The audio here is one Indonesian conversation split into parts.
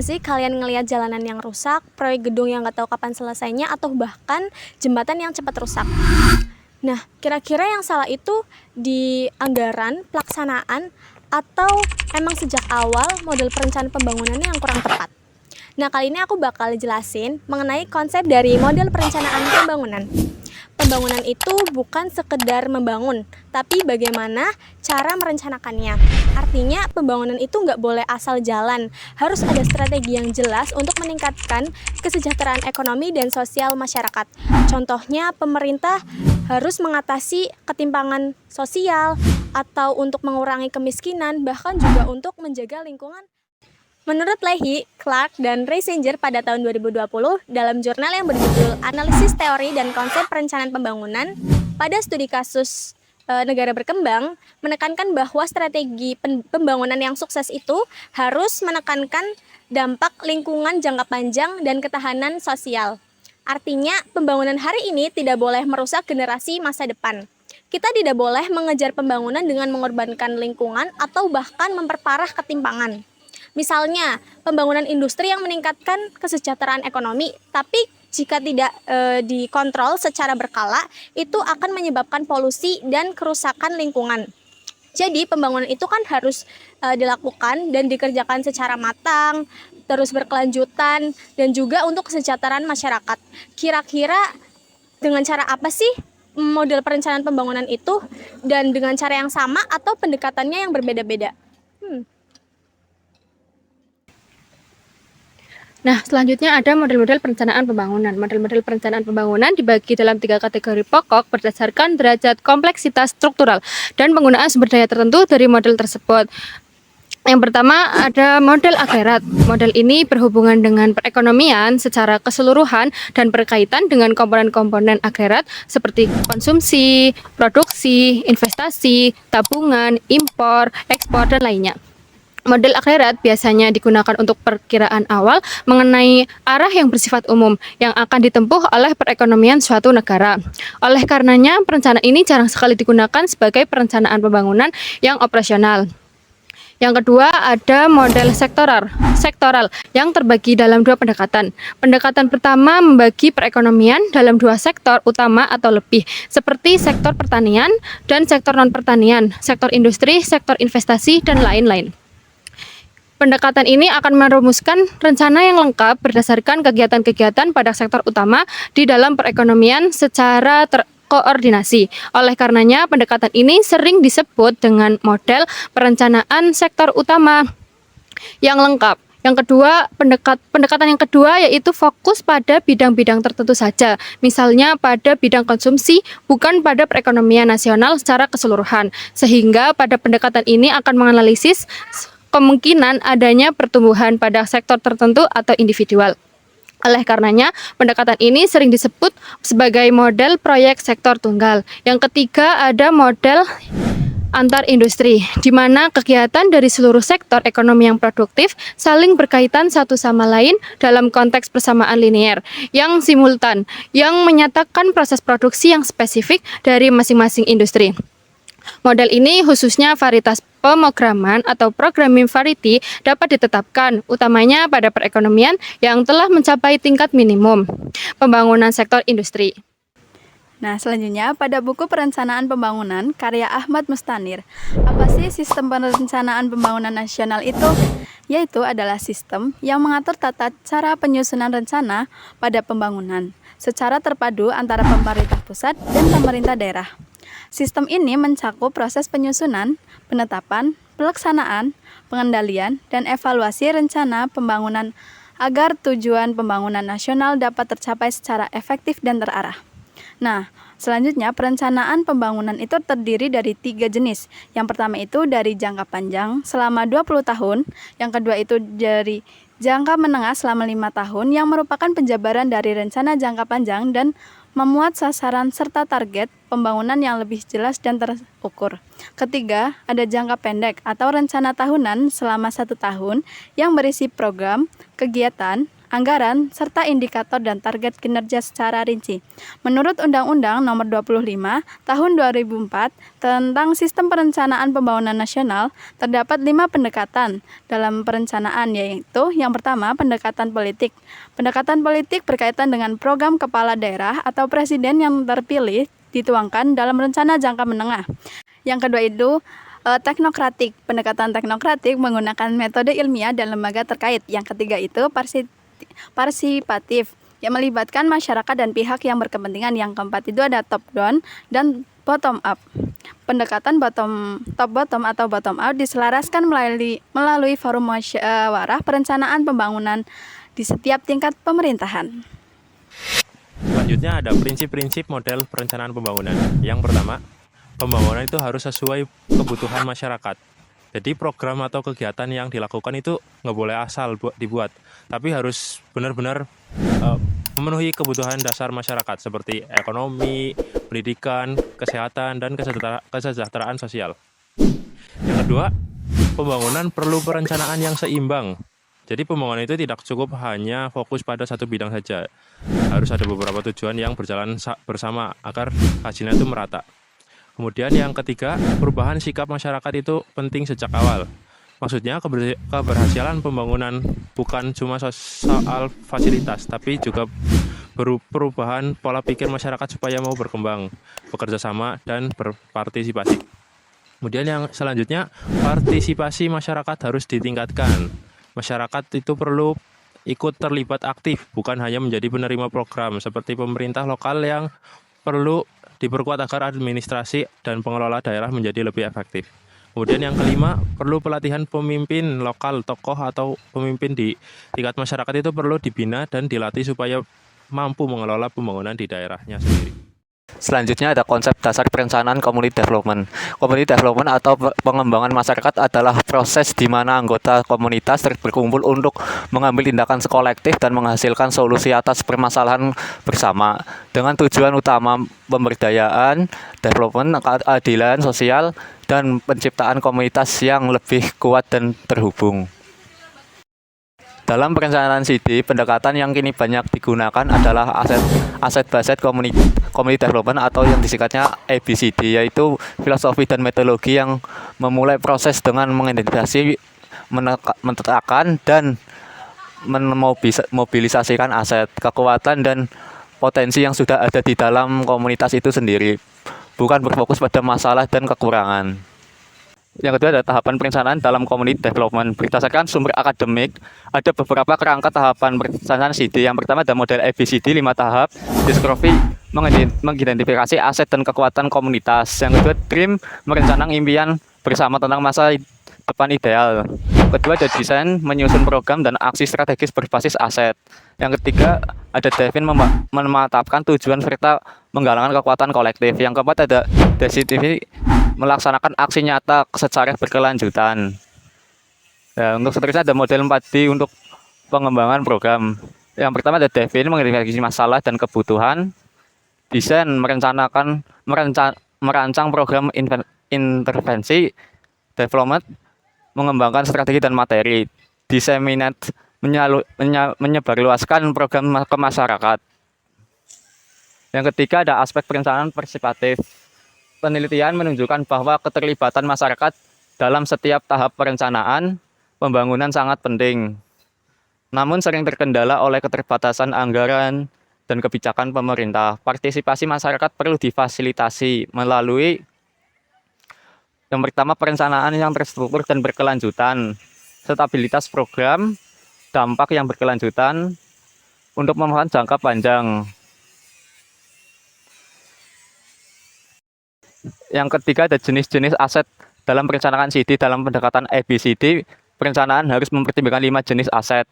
nggak sih kalian ngelihat jalanan yang rusak, proyek gedung yang nggak tahu kapan selesainya, atau bahkan jembatan yang cepat rusak? Nah, kira-kira yang salah itu di anggaran, pelaksanaan, atau emang sejak awal model perencanaan pembangunannya yang kurang tepat? Nah, kali ini aku bakal jelasin mengenai konsep dari model perencanaan pembangunan. Pembangunan itu bukan sekedar membangun, tapi bagaimana cara merencanakannya. Artinya pembangunan itu nggak boleh asal jalan, harus ada strategi yang jelas untuk meningkatkan kesejahteraan ekonomi dan sosial masyarakat. Contohnya, pemerintah harus mengatasi ketimpangan sosial atau untuk mengurangi kemiskinan, bahkan juga untuk menjaga lingkungan. Menurut Leahy, Clark, dan Reisinger pada tahun 2020 dalam jurnal yang berjudul Analisis Teori dan Konsep Perencanaan Pembangunan pada studi kasus negara berkembang menekankan bahwa strategi pembangunan yang sukses itu harus menekankan dampak lingkungan jangka panjang dan ketahanan sosial. Artinya, pembangunan hari ini tidak boleh merusak generasi masa depan. Kita tidak boleh mengejar pembangunan dengan mengorbankan lingkungan atau bahkan memperparah ketimpangan. Misalnya, pembangunan industri yang meningkatkan kesejahteraan ekonomi, tapi jika tidak dikontrol secara berkala, itu akan menyebabkan polusi dan kerusakan lingkungan. Jadi, pembangunan itu kan harus dilakukan dan dikerjakan secara matang, terus berkelanjutan, dan juga untuk kesejahteraan masyarakat. Kira-kira dengan cara apa sih model perencanaan pembangunan itu, dan dengan cara yang sama atau pendekatannya yang berbeda-beda? Nah, selanjutnya ada model-model perencanaan pembangunan. Model-model perencanaan pembangunan dibagi dalam 3 kategori pokok berdasarkan derajat kompleksitas struktural dan penggunaan sumber daya tertentu dari model tersebut. Yang pertama ada model agregat. Model ini berhubungan dengan perekonomian secara keseluruhan dan berkaitan dengan komponen-komponen agregat seperti konsumsi, produksi, investasi, tabungan, impor, ekspor, dan lainnya. Model agregat biasanya digunakan untuk perkiraan awal mengenai arah yang bersifat umum yang akan ditempuh oleh perekonomian suatu negara. Oleh karenanya, perencanaan ini jarang sekali digunakan sebagai perencanaan pembangunan yang operasional. Yang kedua ada model sektoral yang terbagi dalam 2 pendekatan. Pendekatan pertama membagi perekonomian dalam 2 sektor utama atau lebih, seperti sektor pertanian dan sektor non-pertanian, sektor industri, sektor investasi, dan lain-lain. Pendekatan ini akan merumuskan rencana yang lengkap berdasarkan kegiatan-kegiatan pada sektor utama di dalam perekonomian secara terkoordinasi. Oleh karenanya, pendekatan ini sering disebut dengan model perencanaan sektor utama yang lengkap. Yang kedua, pendekatan yang kedua yaitu fokus pada bidang-bidang tertentu saja, misalnya pada bidang konsumsi, bukan pada perekonomian nasional secara keseluruhan. Sehingga pada pendekatan ini akan menganalisis kemungkinan adanya pertumbuhan pada sektor tertentu atau individual. Oleh karenanya, pendekatan ini sering disebut sebagai model proyek sektor tunggal. Yang ketiga ada model antar industri, di mana kegiatan dari seluruh sektor ekonomi yang produktif saling berkaitan satu sama lain dalam konteks persamaan linear yang simultan, yang menyatakan proses produksi yang spesifik dari masing-masing industri. Model ini khususnya varietas pemrograman atau programming variety dapat ditetapkan utamanya pada perekonomian yang telah mencapai tingkat minimum pembangunan sektor industri. Nah, selanjutnya pada buku Perencanaan Pembangunan karya Ahmad Mustanir. Apa sih sistem perencanaan pembangunan nasional itu? Yaitu adalah sistem yang mengatur tata cara penyusunan rencana pada pembangunan secara terpadu antara pemerintah pusat dan pemerintah daerah. Sistem ini mencakup proses penyusunan, penetapan, pelaksanaan, pengendalian, dan evaluasi rencana pembangunan agar tujuan pembangunan nasional dapat tercapai secara efektif dan terarah. Nah, selanjutnya perencanaan pembangunan itu terdiri dari 3 jenis. Yang pertama itu dari jangka panjang selama 20 tahun, yang kedua itu dari jangka menengah selama 5 tahun yang merupakan penjabaran dari rencana jangka panjang dan memuat sasaran serta target pembangunan yang lebih jelas dan terukur. Ketiga, ada jangka pendek atau rencana tahunan selama 1 tahun yang berisi program, kegiatan, anggaran, serta indikator dan target kinerja secara rinci. Menurut Undang-Undang Nomor 25 Tahun 2004 tentang Sistem Perencanaan Pembangunan Nasional, terdapat 5 pendekatan dalam perencanaan, yaitu yang pertama, pendekatan politik. Pendekatan politik berkaitan dengan program kepala daerah atau presiden yang terpilih dituangkan dalam rencana jangka menengah. Yang kedua itu teknokratik. Pendekatan teknokratik menggunakan metode ilmiah dan lembaga terkait. Yang ketiga itu partisipatif, yang melibatkan masyarakat dan pihak yang berkepentingan. Yang keempat itu ada top down dan bottom up. Pendekatan top bottom atau bottom up diselaraskan melalui forum musyawarah perencanaan pembangunan di setiap tingkat pemerintahan. Selanjutnya ada prinsip-prinsip model perencanaan pembangunan. Yang pertama, pembangunan itu harus sesuai kebutuhan masyarakat. Jadi program atau kegiatan yang dilakukan itu nggak boleh asal dibuat, tapi harus benar-benar memenuhi kebutuhan dasar masyarakat seperti ekonomi, pendidikan, kesehatan, dan kesejahteraan sosial. Yang kedua, pembangunan perlu perencanaan yang seimbang. Jadi pembangunan itu tidak cukup hanya fokus pada satu bidang saja. Harus ada beberapa tujuan yang berjalan bersama agar hasilnya itu merata. Kemudian yang ketiga, perubahan sikap masyarakat itu penting sejak awal. Maksudnya keberhasilan pembangunan bukan cuma soal fasilitas, tapi juga perubahan pola pikir masyarakat supaya mau berkembang, bekerja sama, dan berpartisipasi. Kemudian yang selanjutnya, partisipasi masyarakat harus ditingkatkan. Masyarakat itu perlu ikut terlibat aktif, bukan hanya menjadi penerima program, seperti pemerintah lokal yang perlu diperkuat agar administrasi dan pengelola daerah menjadi lebih efektif. Kemudian yang kelima, perlu pelatihan pemimpin lokal, tokoh atau pemimpin di tingkat masyarakat itu perlu dibina dan dilatih supaya mampu mengelola pembangunan di daerahnya sendiri. Selanjutnya ada konsep dasar perencanaan community development. Community development atau pengembangan masyarakat adalah proses di mana anggota komunitas berkumpul untuk mengambil tindakan kolektif dan menghasilkan solusi atas permasalahan bersama dengan tujuan utama pemberdayaan, development, keadilan sosial, dan penciptaan komunitas yang lebih kuat dan terhubung. Dalam perencanaan CD, pendekatan yang kini banyak digunakan adalah aset based community development atau yang disingkatnya ABCD, yaitu filosofi dan metodologi yang memulai proses dengan mengidentifikasi, menetapkan, dan memobilisasikan aset, kekuatan, dan potensi yang sudah ada di dalam komunitas itu sendiri, bukan berfokus pada masalah dan kekurangan. Yang kedua adalah tahapan perencanaan dalam community development. Berdasarkan sumber akademik, ada beberapa kerangka tahapan perencanaan CD. Yang pertama ada model ABCD 5 tahap, discovery, mengidentifikasi aset dan kekuatan komunitas. Yang kedua, dream, merencanakan impian bersama tentang masa depan ideal. Kedua ada desain, menyusun program dan aksi strategis berbasis aset. Yang ketiga ada define, mematapkan tujuan serta menggalakkan kekuatan kolektif. Yang keempat ada decisive, melaksanakan aksi nyata secara berkelanjutan. Ya, untuk seterusnya ada model 4D untuk pengembangan program. Yang pertama ada define, mengidentifikasi masalah dan kebutuhan. Desain, merancang program intervensi. Development, mengembangkan strategi dan materi. Disseminate, menyebarluaskan program ke masyarakat. Yang ketiga ada aspek perencanaan partisipatif. Penelitian menunjukkan bahwa keterlibatan masyarakat dalam setiap tahap perencanaan pembangunan sangat penting. Namun sering terkendala oleh keterbatasan anggaran dan kebijakan pemerintah. Partisipasi masyarakat perlu difasilitasi melalui yang pertama perencanaan yang terstruktur dan berkelanjutan, stabilitas program, dampak yang berkelanjutan untuk memenuhi jangka panjang. Yang ketiga ada jenis-jenis aset dalam perencanaan CD. Dalam pendekatan ABCD, perencanaan harus mempertimbangkan 5 jenis aset.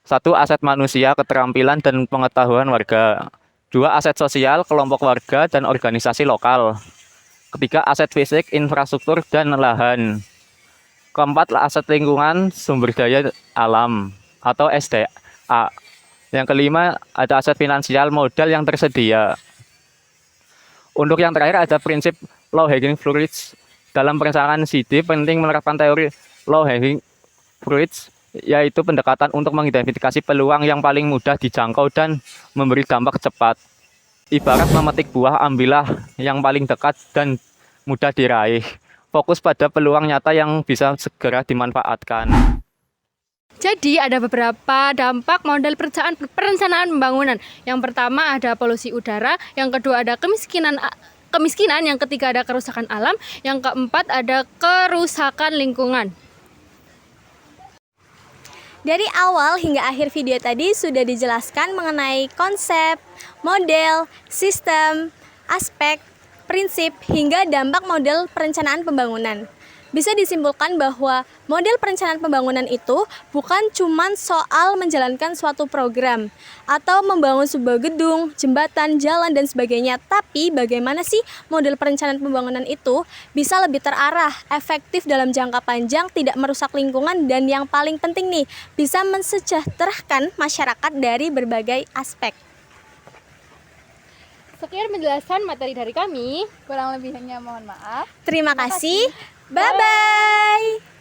1. Aset manusia, keterampilan dan pengetahuan warga. 2. Aset sosial, kelompok warga dan organisasi lokal. Ketiga, aset fisik, infrastruktur dan lahan. Keempat, aset lingkungan, sumber daya alam atau SDA. Yang kelima, ada aset finansial, modal yang tersedia. Untuk yang terakhir ada prinsip low hanging fruits. Dalam perencanaan CD penting menerapkan teori low hanging fruits yaitu pendekatan untuk mengidentifikasi peluang yang paling mudah dijangkau dan memberi dampak cepat. Ibarat memetik buah, ambillah yang paling dekat dan mudah diraih. Fokus pada peluang nyata yang bisa segera dimanfaatkan. Jadi ada beberapa dampak model perencanaan pembangunan. Yang pertama ada polusi udara, yang kedua ada kemiskinan, yang ketiga ada kerusakan alam, yang keempat ada kerusakan lingkungan. Dari awal hingga akhir video tadi sudah dijelaskan mengenai konsep, model, sistem, aspek, prinsip, hingga dampak model perencanaan pembangunan. Bisa disimpulkan bahwa model perencanaan pembangunan itu bukan cuma soal menjalankan suatu program atau membangun sebuah gedung, jembatan, jalan, dan sebagainya, tapi bagaimana sih model perencanaan pembangunan itu bisa lebih terarah, efektif dalam jangka panjang, tidak merusak lingkungan, dan yang paling penting nih, bisa mensejahterakan masyarakat dari berbagai aspek. Sekian penjelasan materi dari kami. Kurang lebihnya mohon maaf. Terima kasih. Bye-bye.